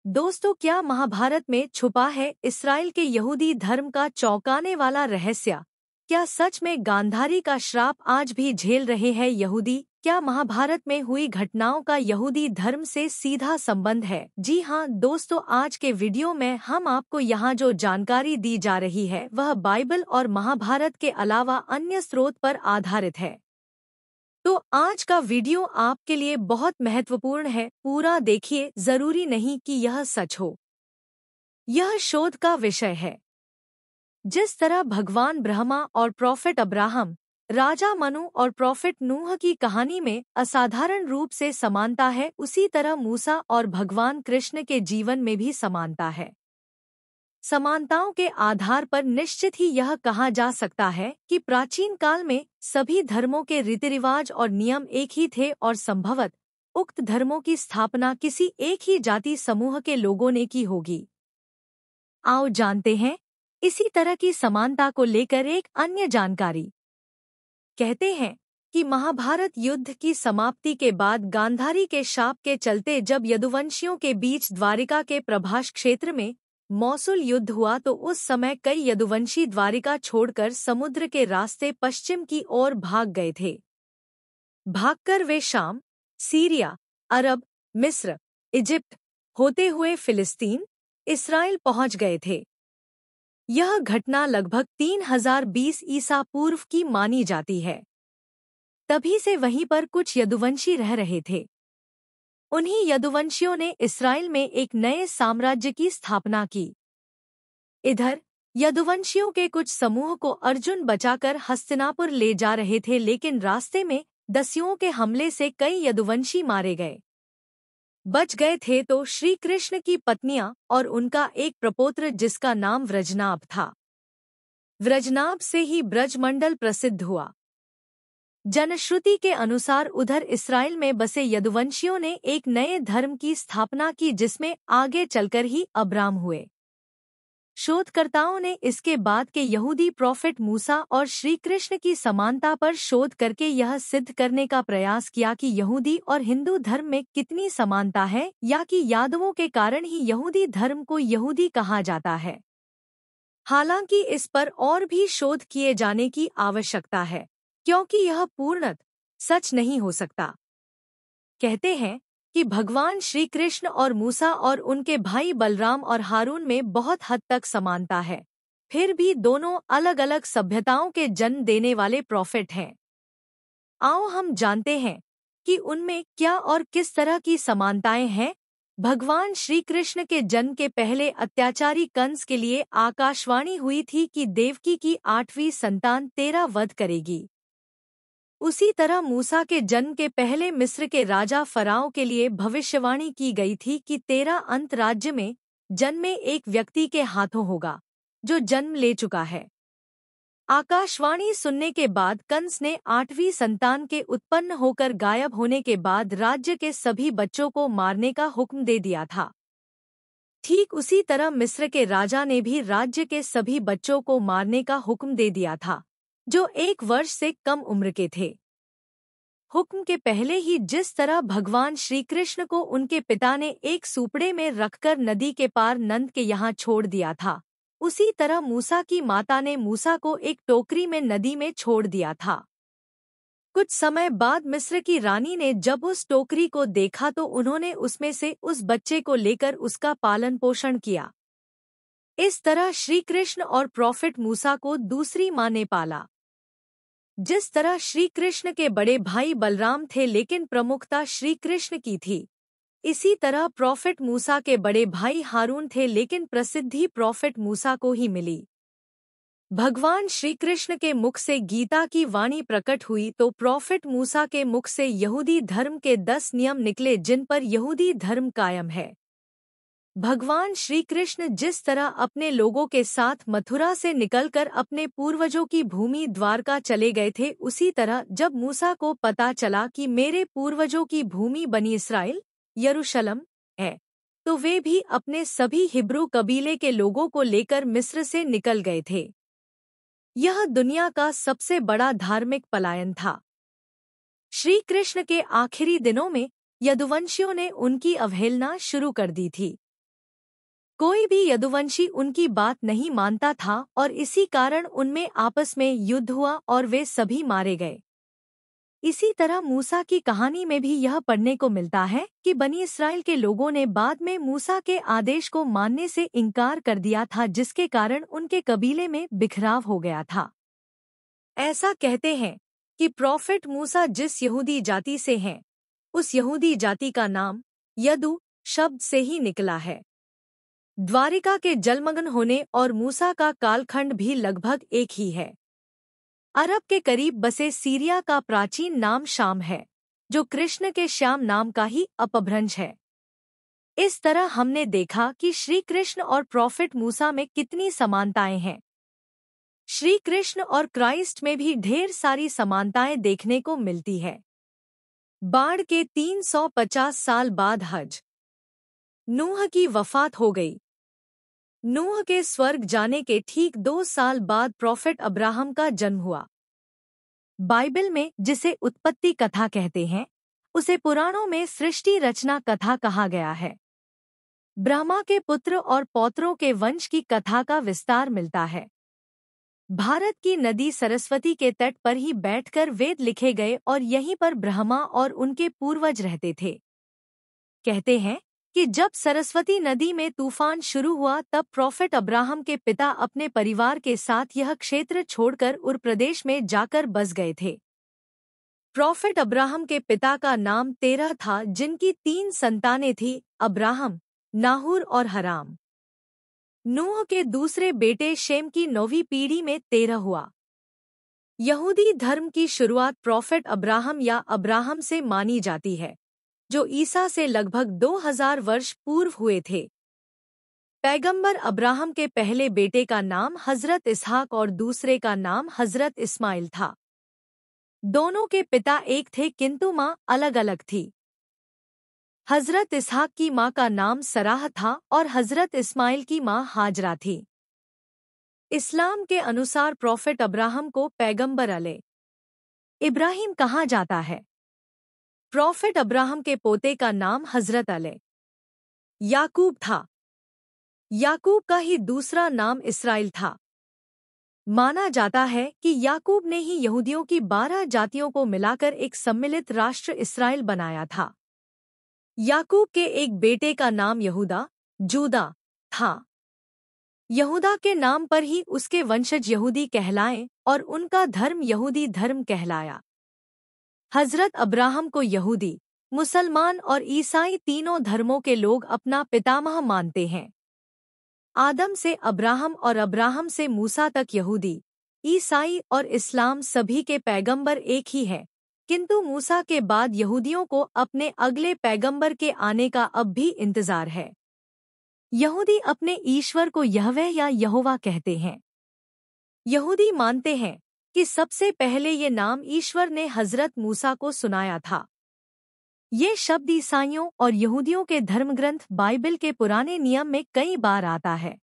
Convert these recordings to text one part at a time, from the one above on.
दोस्तों, क्या महाभारत में छुपा है इस्राएल के यहूदी धर्म का चौंकाने वाला रहस्य? क्या सच में गांधारी का श्राप आज भी झेल रहे हैं यहूदी? क्या महाभारत में हुई घटनाओं का यहूदी धर्म से सीधा संबंध है? जी हाँ दोस्तों, आज के वीडियो में हम आपको यहाँ जो जानकारी दी जा रही है वह बाइबल और महाभारत के अलावा अन्य स्रोत पर आधारित है। तो आज का वीडियो आपके लिए बहुत महत्वपूर्ण है, पूरा देखिए, जरूरी नहीं कि यह सच हो। यह शोध का विषय है। जिस तरह भगवान ब्रह्मा और प्रोफेट अब्राहम, राजा मनु और प्रोफेट नूह की कहानी में असाधारण रूप से समानता है, उसी तरह मूसा और भगवान कृष्ण के जीवन में भी समानता है। समानताओं के आधार पर निश्चित ही यह कहा जा सकता है कि प्राचीन काल में सभी धर्मों के रीति रिवाज और नियम एक ही थे और संभवत उक्त धर्मों की स्थापना किसी एक ही जाति समूह के लोगों ने की होगी। आओ जानते हैं इसी तरह की समानता को लेकर एक अन्य जानकारी। कहते हैं कि महाभारत युद्ध की समाप्ति के बाद गांधारी के शाप के चलते जब यदुवंशियों के बीच द्वारिका के प्रभास क्षेत्र में मौसूल युद्ध हुआ तो उस समय कई यदुवंशी द्वारिका छोड़कर समुद्र के रास्ते पश्चिम की ओर भाग गए थे। भागकर वे शाम, सीरिया, अरब, मिस्र, इजिप्ट होते हुए फिलिस्तीन, इस्राएल पहुंच गए थे। यह घटना लगभग 3020 ईसा पूर्व की मानी जाती है। तभी से वहीं पर कुछ यदुवंशी रह रहे थे। उन्हीं यदुवंशियों ने इस्राएल में एक नए साम्राज्य की स्थापना की। इधर यदुवंशियों के कुछ समूह को अर्जुन बचाकर हस्तिनापुर ले जा रहे थे, लेकिन रास्ते में दस्युओं के हमले से कई यदुवंशी मारे गए। बच गए थे तो श्री कृष्ण की पत्नियां और उनका एक प्रपौत्र जिसका नाम व्रजनाभ था। व्रजनाभ से ही ब्रजमंडल प्रसिद्ध हुआ। जनश्रुति के अनुसार उधर इस्राएल में बसे यदुवंशियों ने एक नए धर्म की स्थापना की जिसमें आगे चलकर ही अब्राम हुए। शोधकर्ताओं ने इसके बाद के यहूदी प्रोफेट मूसा और श्री कृष्ण की समानता पर शोध करके यह सिद्ध करने का प्रयास किया कि यहूदी और हिंदू धर्म में कितनी समानता है, या कि यादवों के कारण ही यहूदी धर्म को यहूदी कहा जाता है। हालांकि इस पर और भी शोध किए जाने की आवश्यकता है, क्योंकि यह पूर्णतः सच नहीं हो सकता। कहते हैं कि भगवान श्री कृष्ण और मूसा और उनके भाई बलराम और हारून में बहुत हद तक समानता है, फिर भी दोनों अलग अलग सभ्यताओं के जन्म देने वाले प्रोफेट हैं। आओ हम जानते हैं कि उनमें क्या और किस तरह की समानताएं हैं। भगवान श्री कृष्ण के जन्म के पहले अत्याचारी कंस के लिए आकाशवाणी हुई थी कि देवकी की 8वीं संतान तेरा वध करेगी। उसी तरह मूसा के जन्म के पहले मिस्र के राजा फराओ के लिए भविष्यवाणी की गई थी कि तेरा अंत राज्य में जन्मे एक व्यक्ति के हाथों होगा जो जन्म ले चुका है। आकाशवाणी सुनने के बाद कंस ने 8वीं संतान के उत्पन्न होकर गायब होने के बाद राज्य के सभी बच्चों को मारने का हुक्म दे दिया था। ठीक उसी तरह मिस्र के राजा ने भी राज्य के सभी बच्चों को मारने का हुक्म दे दिया था जो 1 वर्ष से कम उम्र के थे। हुक्म के पहले ही जिस तरह भगवान श्री कृष्ण को उनके पिता ने एक सूपड़े में रखकर नदी के पार नंद के यहाँ छोड़ दिया था, उसी तरह मूसा की माता ने मूसा को एक टोकरी में नदी में छोड़ दिया था। कुछ समय बाद मिस्र की रानी ने जब उस टोकरी को देखा तो उन्होंने उसमें से उस बच्चे को लेकर उसका पालन पोषण किया। इस तरह श्री कृष्ण और प्रोफेट मूसा को दूसरी माँ ने पाला। जिस तरह श्री कृष्ण के बड़े भाई बलराम थे लेकिन प्रमुखता श्री कृष्ण की थी, इसी तरह प्रोफेट मूसा के बड़े भाई हारून थे लेकिन प्रसिद्धि प्रोफेट मूसा को ही मिली। भगवान श्री कृष्ण के मुख से गीता की वाणी प्रकट हुई तो प्रोफेट मूसा के मुख से यहूदी धर्म के 10 नियम निकले जिन पर यहूदी धर्म कायम है। भगवान श्री कृष्ण जिस तरह अपने लोगों के साथ मथुरा से निकलकर अपने पूर्वजों की भूमि द्वारका चले गए थे, उसी तरह जब मूसा को पता चला कि मेरे पूर्वजों की भूमि बनी इस्राएल यरूशलेम है, तो वे भी अपने सभी हिब्रू कबीले के लोगों को लेकर मिस्र से निकल गए थे। यह दुनिया का सबसे बड़ा धार्मिक पलायन था। श्री कृष्ण के आखिरी दिनों में यदुवंशियों ने उनकी अवहेलना शुरू कर दी थी। कोई भी यदुवंशी उनकी बात नहीं मानता था और इसी कारण उनमें आपस में युद्ध हुआ और वे सभी मारे गए। इसी तरह मूसा की कहानी में भी यह पढ़ने को मिलता है कि बनी इस्राएल के लोगों ने बाद में मूसा के आदेश को मानने से इनकार कर दिया था, जिसके कारण उनके कबीले में बिखराव हो गया था। ऐसा कहते हैं कि प्रॉफेट मूसा जिस यहूदी जाति से हैं, उस यहूदी जाति का नाम यदु शब्द से ही निकला है। द्वारिका के जलमग्न होने और मूसा का कालखंड भी लगभग एक ही है। अरब के करीब बसे सीरिया का प्राचीन नाम शाम है, जो कृष्ण के श्याम नाम का ही अपभ्रंश है। इस तरह हमने देखा कि श्री कृष्ण और प्रॉफेट मूसा में कितनी समानताएं हैं। श्री कृष्ण और क्राइस्ट में भी ढेर सारी समानताएं देखने को मिलती है। बाढ़ के 350 साल बाद हज नूह की वफात हो गई। नूह के स्वर्ग जाने के ठीक 2 साल बाद प्रॉफेट अब्राहम का जन्म हुआ। बाइबल में जिसे उत्पत्ति कथा कहते हैं, उसे पुराणों में सृष्टि रचना कथा कहा गया है। ब्रह्मा के पुत्र और पौत्रों के वंश की कथा का विस्तार मिलता है। भारत की नदी सरस्वती के तट पर ही बैठकर वेद लिखे गए और यहीं पर ब्रह्मा और उनके पूर्वज रहते थे। कहते हैं कि जब सरस्वती नदी में तूफान शुरू हुआ तब प्रॉफेट अब्राहम के पिता अपने परिवार के साथ यह क्षेत्र छोड़कर उर प्रदेश में जाकर बस गए थे। प्रॉफेट अब्राहम के पिता का नाम तेरह था, जिनकी 3 संतानें थीं, अब्राहम, नाहूर और हराम। नूह के दूसरे बेटे शेम की 9वीं पीढ़ी में 13 हुआ। यहूदी धर्म की शुरुआत प्रॉफेट अब्राहम या अब्राहम से मानी जाती है, जो ईसा से लगभग 2000 वर्ष पूर्व हुए थे। पैगंबर अब्राहम के पहले बेटे का नाम हजरत इसहाक और दूसरे का नाम हजरत इस्माइल था। दोनों के पिता एक थे किंतु माँ अलग अलग थी। हजरत इसहाक की माँ का नाम सराह था और हजरत इस्माइल की माँ हाजरा थी। इस्लाम के अनुसार प्रॉफेट अब्राहम को पैगंबर अले इब्राहिम कहा जाता है। प्रॉफेट अब्राहम के पोते का नाम हजरत अले याकूब था। याकूब का ही दूसरा नाम इसराइल था। माना जाता है कि याकूब ने ही यहूदियों की 12 जातियों को मिलाकर एक सम्मिलित राष्ट्र इसराइल बनाया था। याकूब के एक बेटे का नाम यहूदा जूदा था। यहूदा के नाम पर ही उसके वंशज यहूदी कहलाए और उनका धर्म यहूदी धर्म कहलाया। हजरत अब्राहम को यहूदी, मुसलमान और ईसाई तीनों धर्मों के लोग अपना पितामह मानते हैं। आदम से अब्राहम और अब्राहम से मूसा तक यहूदी, ईसाई और इस्लाम सभी के पैगंबर एक ही है, किंतु मूसा के बाद यहूदियों को अपने अगले पैगंबर के आने का अब भी इंतजार है। यहूदी अपने ईश्वर को यहवे या यहोवा कहते हैं। यहूदी मानते हैं कि सबसे पहले ये नाम ईश्वर ने हजरत मूसा को सुनाया था। ये शब्द ईसाइयों और यहूदियों के धर्मग्रंथ बाइबल के पुराने नियम में कई बार आता है।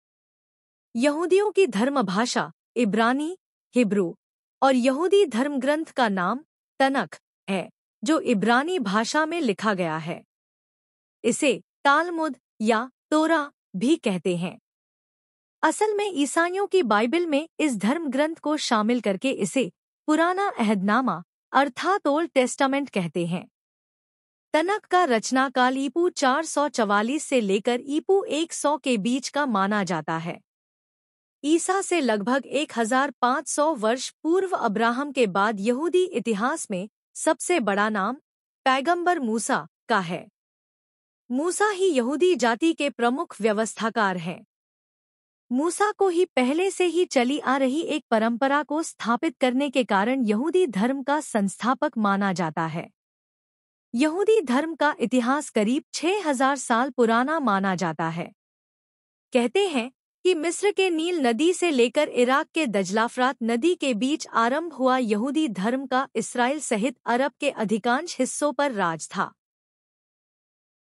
यहूदियों की धर्म भाषा इब्रानी, हिब्रू और यहूदी धर्मग्रंथ का नाम तनख है, जो इब्रानी भाषा में लिखा गया है। इसे तालमुद या तोरा भी कहते हैं। असल में ईसाइयों की बाइबल में इस धर्म ग्रंथ को शामिल करके इसे पुराना अहदनामा अर्थात ओल्ड टेस्टामेंट कहते हैं। तनख का रचनाकाल ईपू 444 से लेकर ईपू 100 के बीच का माना जाता है। ईसा से लगभग 1500 वर्ष पूर्व अब्राहम के बाद यहूदी इतिहास में सबसे बड़ा नाम पैगंबर मूसा का है। मूसा ही यहूदी जाति के प्रमुख व्यवस्थाकार हैं। मूसा को ही पहले से ही चली आ रही एक परंपरा को स्थापित करने के कारण यहूदी धर्म का संस्थापक माना जाता है। यहूदी धर्म का इतिहास करीब 6000 साल पुराना माना जाता है। कहते हैं कि मिस्र के नील नदी से लेकर इराक के दजलाफरात नदी के बीच आरंभ हुआ यहूदी धर्म का इस्राएल सहित अरब के अधिकांश हिस्सों पर राज था।